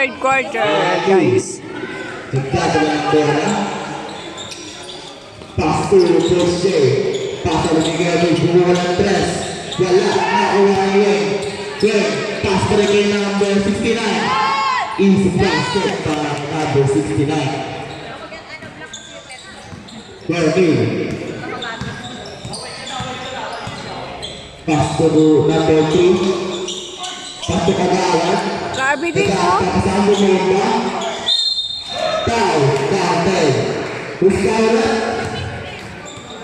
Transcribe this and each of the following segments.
third quarter, guys. Nagdadala ng bola. Pass to Coach Jay. Pass to Miguel Reyes. Bumuha ng tres. Wala. Nakuha yun. Then, pass to kay number 69. Easy basket para number 69. Well, pass to number 3. Pass to Kagawad. Grabe din, no? Kasama mo ba? Foul, down 10. Who's counted?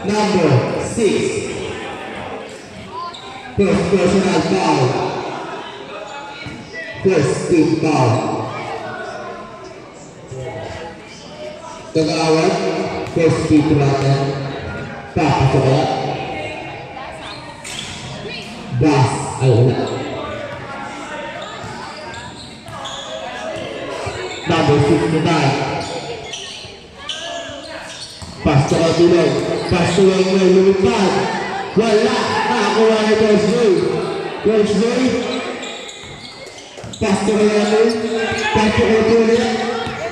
Number 6. First personal foul. First team foul. Kagawad, first team natin. Papasok kaya. Das, ay wala. Number 69. Pass to Abulay. Pass to Wengway. Lumipad. Wala. Nakakuha ni Coach Ray. Coach Ray. Pass to Wengway. Pass to Abulay.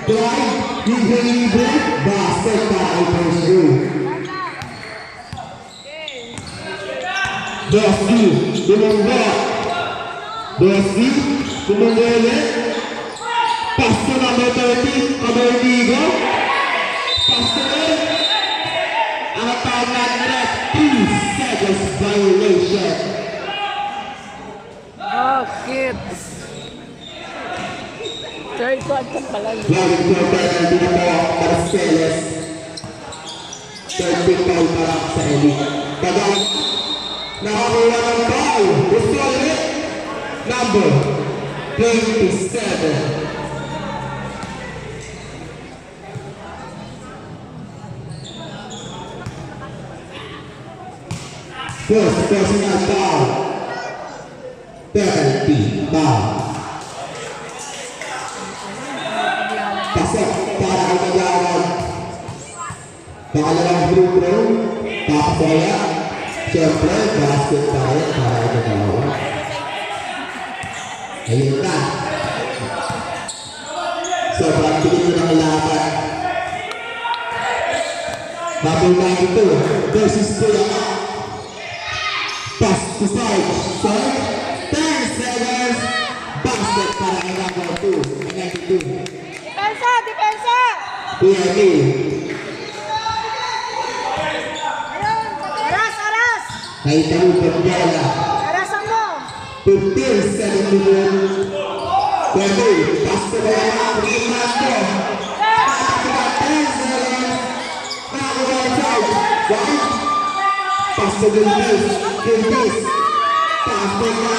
Drive. Libre. Basket para kay Coach Ray. Dusty. Dumungga. Dusty. Dumungga ulit. Pass to number 30, Amerigo. Pass to it. Ang tawag na 2 seconds violation. Oh, kids. Third quarter pa lang. Laging quarter na dito para sa Celes. Third big foul para sa Elite. Kagawad, nakakuha ng foul. Gusto ulit. Number 27. First personal foul. Penalty foul. Pasok para kay Kagawad. Pangalawang group room. Papasaya. Siyempre, basket tayo para kay Kagawad. Ayun na. Sobrang tigil na ng laban. Number 92 versus Kuya. Pass to Sarge. Sarge. 10 seconds. Basket para kay number 2. 92. Depensa! Depensa! PME. Aras! Aras! Naitaw ng bola. Arasan mo! 15 seconds. Pwede. Pass to Kuya. Rinaldo. Pass to 10 seconds. Nakakuha ng Sarge. Sarge. Pass to Gilbis. Gilbis. Pass to Kuya.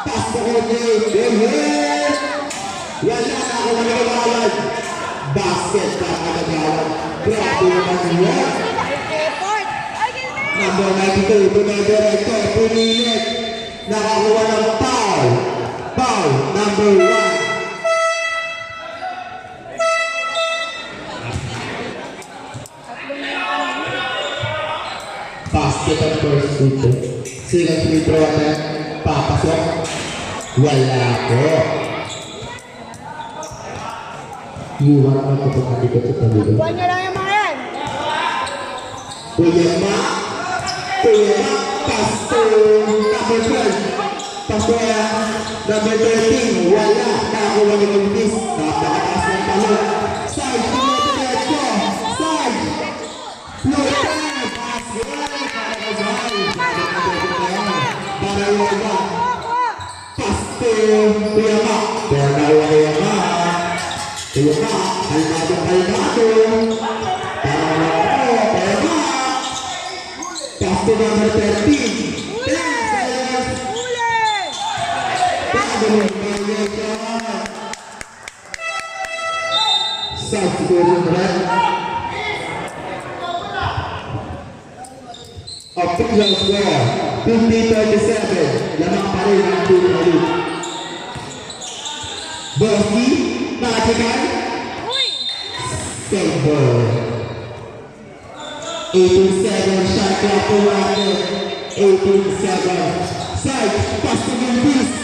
Pass to Kuya. Wala na ako magagawad. Basket pa magagawad. Grabe naman yun. Number 92, Dumedirector, pumilit. Nakakuha ng foul. Foul, number 1. Basket ang first dito. Second free throw natin. Papasok. Wala ko. Iwan ang kapatid ko sa dito. Buwan niya lang yung mga yan! Kuya Ma. Pass to number 12. Pass to number 13. Wala. Nakakuha ni Kumbis. Napakataas ng talon. Sarge, Dumedirecto. Sarge. Floater. Para Yoga. Pass to Kuya Ma. Para Yoga. Kuya Ma. Kalmado. Para Yoga. Pass to number 13. Substitution red. Official score 50-37. Lamang pa rin ang team ulit. Bossy, Magical. Silver. 87 shot clock to Rocket. 18 seconds. Side, pass to Gilbis.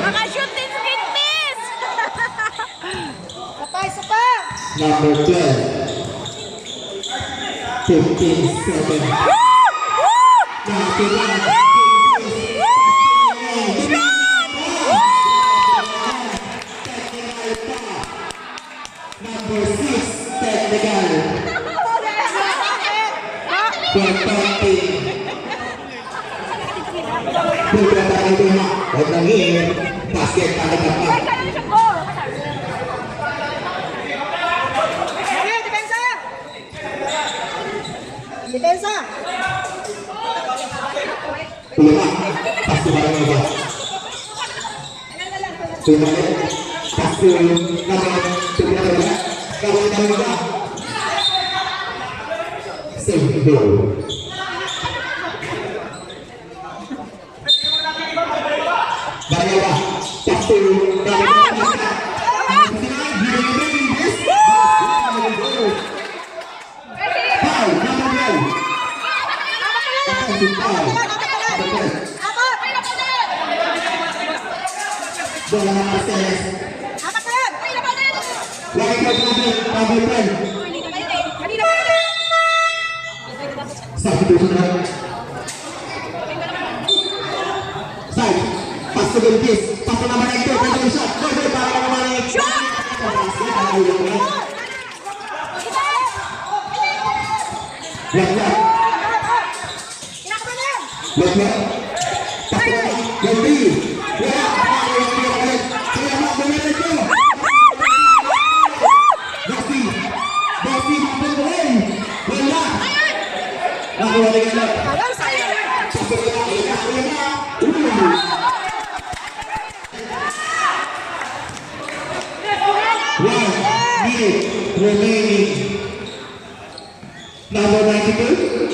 Nakashoot din si Gilbis! Isa pa. Number 12. 15 seconds. Number 6, technical. For 20. Bukan tayo ito na. Huwag nang hihin. Basket, talaga pa. Sige, depensa. Depensa. Tulungan. Pasti ba naman ba? Tulungan. Pasti yung tulungan ba? Gawin naman ba? Save goal. Bahaya ba? Pasti yung gawin naman ba? Foul, number 12. Bola Marcelo. Lagi ke number 10. Satu sudah. Side. Pas ke Gilbis. Pas ke nama itu. Control shot. Control para kembali. Shot. Lihat. Pas ke Gilbis. Remaining. Number 92.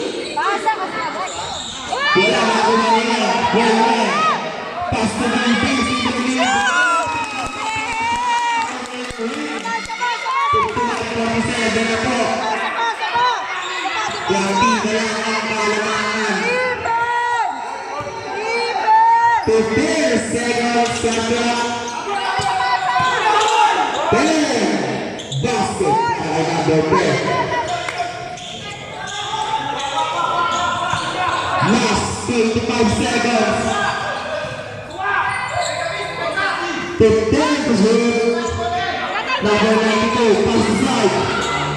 Bola kembali. Bola. Pas ke Gilbis. Ganti dalam kalamangan. 15 seconds shot. Basket. Last 25 seconds. 15 number 92, pass side.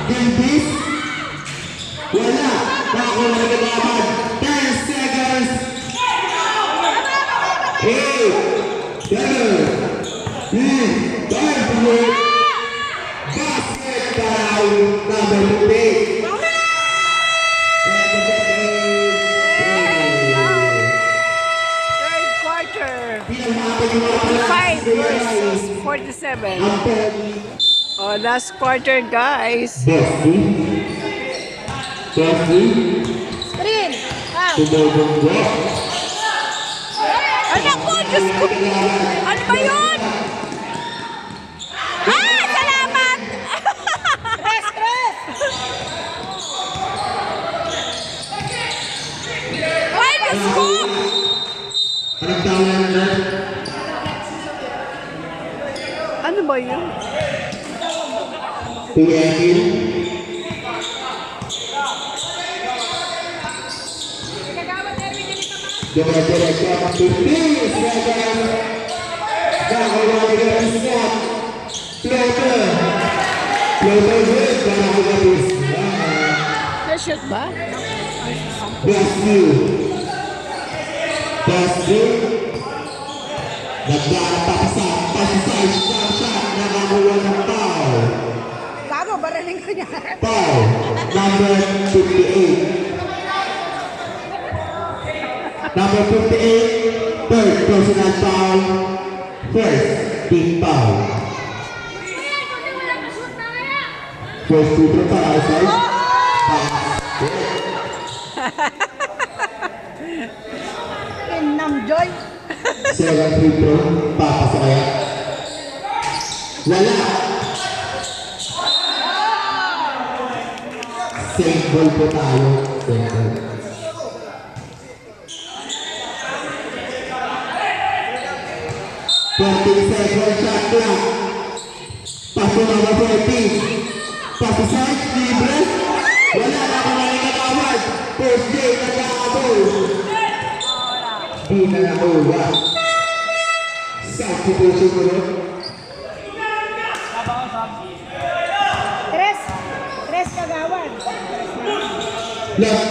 Gilbis. Wala. Nakakuha na kagalaman. 10 seconds. 8, 7, 5, basket by number 15. Third quarter. 5 versus 47. Oh, last quarter, guys. Screen. Anak ko, Diyos ko. Ano ba yun? Salamat! Press, press. Ay, Diyos ko! Anong tawanan na? Ano ba yun? Kuyakin. Diretso ang 15 seconds. Nakakuha ni Gilbis. Floater. Floater good. Para kay Gilbis. Na-shoot ba? Basket. Basket. Nagdapakasap. Pasisay. Shot. Nakakuha ng foul. Gago, baraling ko niya. Foul. Number 58. Number 58, third personal foul, first team foul. First free throw para outside. Namjoy. Second free throw, papasa kaya. Wala. Same ball po tayo. Same ball. Second shot clock. Paso number 14. Paso side, libre. Wala na kung maling katawad. First day, nag-aabol. Di na nakuha. Substitution ko rin. Tres kagawad. Left.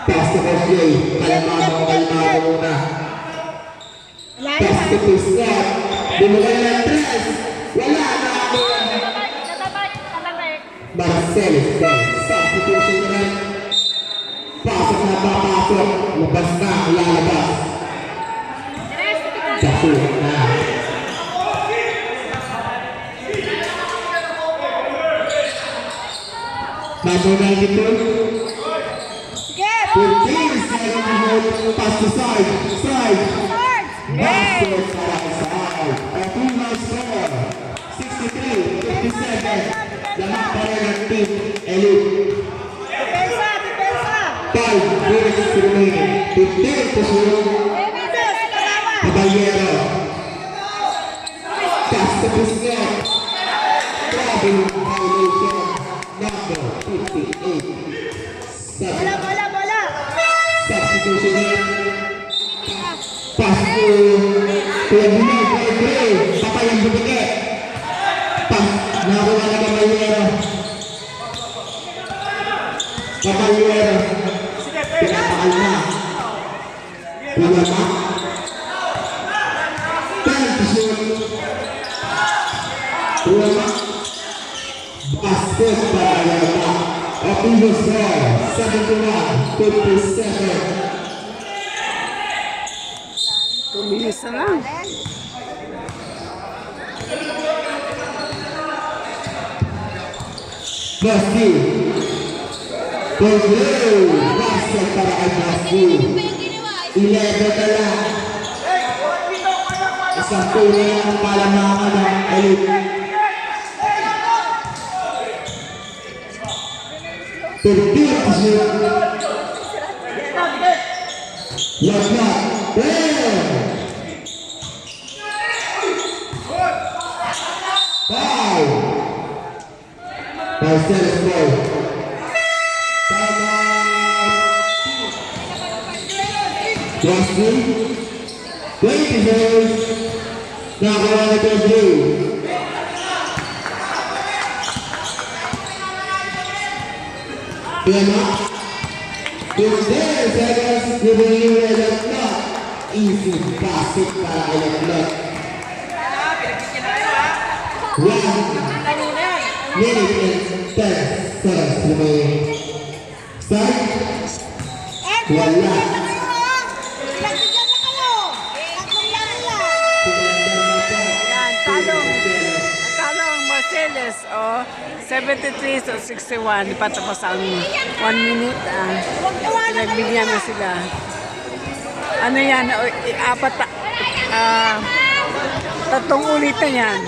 Pass to first day. Kalmado muna. Pass to first step. Bumulay ng tres. Wala na ako. Marcel, substitution ko rin. Pasok na papasok. Labas na, lalabas. Sasulat na. Number 92. Sige. 15 seconds to go. Pass to side. Third. Basket para sa side. A 2-0 score. 63-57. Lahat pa rin ang team. Elite. Depensa. 5 minutes remaining. 15 to shoot. Tres kagawad. Caballero. Pass to Busquet. Travel violation. Number 58. Bola. Substitution in. Pass to Kuya Gray. Patay ang bumigay. Pass. Nakuha na Caballero. Pinapakal na. Kuya Mac. 10 to shoot. Kuya Mac. Basket para Ayala. Optivo score. 71-57. Tumilis na lang. Basti. Paglaw. Basket para kay Basti. 11 na lang. Isang tuloy ang palamangan ng Elite. 13 to shoot. Left shot. Foul. Marcelo score. Justin. 20 goals. Nakakuha na ito blue. Piyama. 15 seconds. Giving you a left shot. Easy basket para kay Leclerc. 1 minute and 10 seconds remaining. Start. Wala. Nagbigyan na kayo. Tatlong lang lang. Yan, talo ang Marcellus, 73 to 61. Di pa tapos ang 1 minute. Nagbigyan na sila. Ano yan, tatlong ulit na yan.